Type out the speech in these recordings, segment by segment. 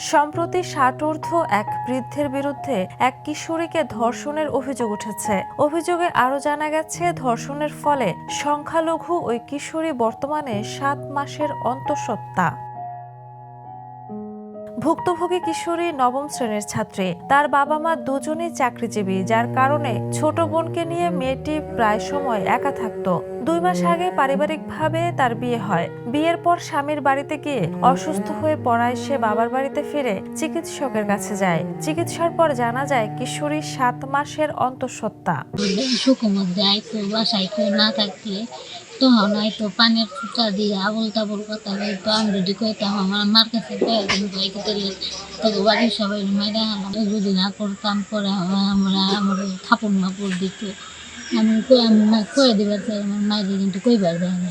সম্প্রতি ৬০ ঊর্ধ্ব এক বৃদ্ধের বিরুদ্ধে এক কিশোরীকে ধর্ষণের অভিযোগ উঠেছে। অভিযোগে আরও জানা গেছে, ধর্ষণের ফলে সংখ্যালঘু ওই কিশোরী বর্তমানে ৭ মাসের অন্তঃসত্ত্বা। ভুক্তভোগী কিশোরী নবম শ্রেণীর ছাত্রী। তার বাবা মা দুজনেই চাকরিজীবী, যার কারণে ছোট বোনকে নিয়ে মেয়েটি প্রায় সময় একা থাকত। ২ মাস আগে পারিবারিকভাবে তার বিয়ে হয়। বিয়ের পর স্বামীর বাড়িতে গিয়ে অসুস্থ হয়ে পড়ায় সে বাবার বাড়িতে ফিরে চিকিৎসকের কাছে যায়। চিকিৎসার পর জানা যায় কিশোরী 7 মাসের অন্তঃসত্ত্বা। তখন হয়তো পানের ফুটা দিয়ে আবল তাবল কথা বলতো। আমি যদি কইতাম আমার মার কাছে তোকে বাড়ির সবাই মেরে আনলাম, যদি না করতাম পরে আমার থাপড় মাপড় দিত। আমি কয়ে দিবার চাই, আমার মায়ের কিন্তু কইবার দেয় না।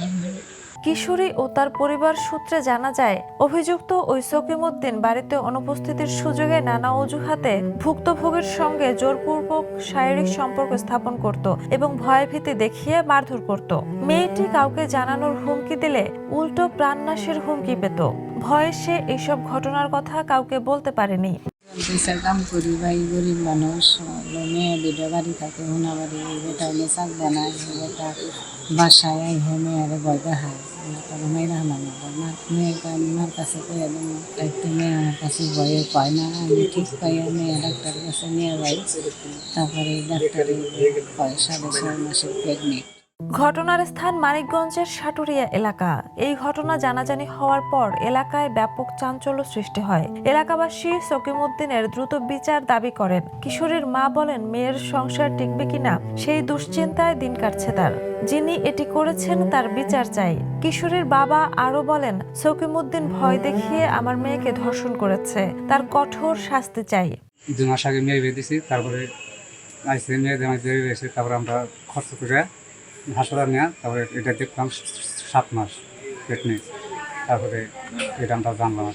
কিশোরী ও তার পরিবার সূত্রে জানা যায়, অভিযুক্ত ওই সকিমউদ্দিন বাড়িতে অনুপস্থিতির সুযোগে নানা অজুহাতে ভুক্তভোগীর সঙ্গে জোরপূর্বক শারীরিক সম্পর্ক স্থাপন করত এবং ভয়ভীতি দেখিয়ে মারধর করত। মেয়েটি কাউকে জানানোর হুমকি দিলে উল্টো প্রাণনাশের হুমকি পেত। ভয়ে সে এইসব ঘটনার কথা কাউকে বলতে পারেনি। কাম করি, ভাই গরিব মানুষ, মেয়ে দুটো বাড়ি থাকে, হোনা বাড়ি, বেটা মেশাক বানায়, বেটা বাসায় মেয়ের ভয় দেখায়, মেয়েরা মেয়ের কাছে কয়ে দেবো, একটু মেয়ে আমার কাছে ভয়ে পায় না। আমি ঠিক পাইয়া মেয়ে ডাক্তারের কাছে নিয়ে যাই, তারপরে ডাক্তারে 6.5 মাসের প্রেগনেন্ট। ঘটনার স্থান মানিকগঞ্জের সাটুরিয়া এলাকা। এই ঘটনা জানাজানি হওয়ার পর এলাকায় ব্যাপক চাঞ্চল্য সৃষ্টি হয়। এলাকাবাসী সকিমউদ্দিনের দ্রুত বিচার দাবি করেন। কিশোরীর মা বলেন, মেয়ের সংসার টিকবে কিনা সেই দুশ্চিন্তায় দিন কাটছে তার। যিনি এটি করেছেন তার বিচার চাই। কিশোরীর বাবা আরো বলেন, সকিমউদ্দিন ভয় দেখিয়ে আমার মেয়েকে ধর্ষণ করেছে, তার কঠোর শাস্তি চাই। 2 মাস আগে মেয়ে বিয়ে দিয়েছি, তারপরে আইসি মেয়ে এসে তারপরে আমরা খরচ করে হাসপাতাল নেওয়া, তারপরে এটা দেখলাম 7 মাস প্রেগনেন্ট। তারপরে এটা আমরা জানলাম,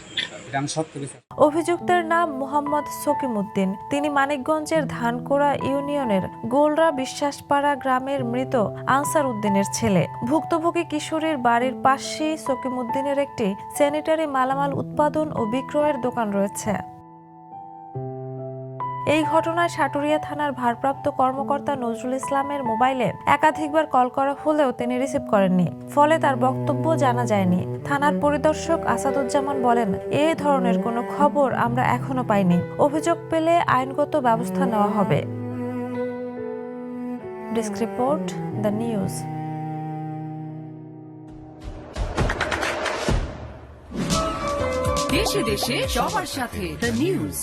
এটা আমি সত্য বিচার। অভিযুক্তের নাম মোহাম্মদ সকিমউদ্দিন। তিনি মানিকগঞ্জের ধানকোড়া ইউনিয়নের গোলরা বিশ্বাসপাড়া গ্রামের মৃত আনসার উদ্দিনের ছেলে। ভুক্তভোগী কিশোরীর বাড়ির পাশেই সকিমউদ্দিনের একটি স্যানিটারি মালামাল উৎপাদন ও বিক্রয়ের দোকান রয়েছে। এই ঘটনায় সাটুরিয়া থানার ভারপ্রাপ্ত কর্মকর্তা নজরুল ইসলামের মোবাইলে একাধিকবার কল করা হলেও তিনি রিসিভ করেননি, ফলে তার বক্তব্য জানা যায়নি। থানার পরিদর্শক আসাদুজ্জামান বলেন, এ ধরনের কোনো খবর আমরা এখনো পাইনি। অভিযোগ পেলে আইনগত ব্যবস্থা নেওয়া হবে। Desk report, the news. দেশে দেশে সবার সাথে দ্য নিউজ।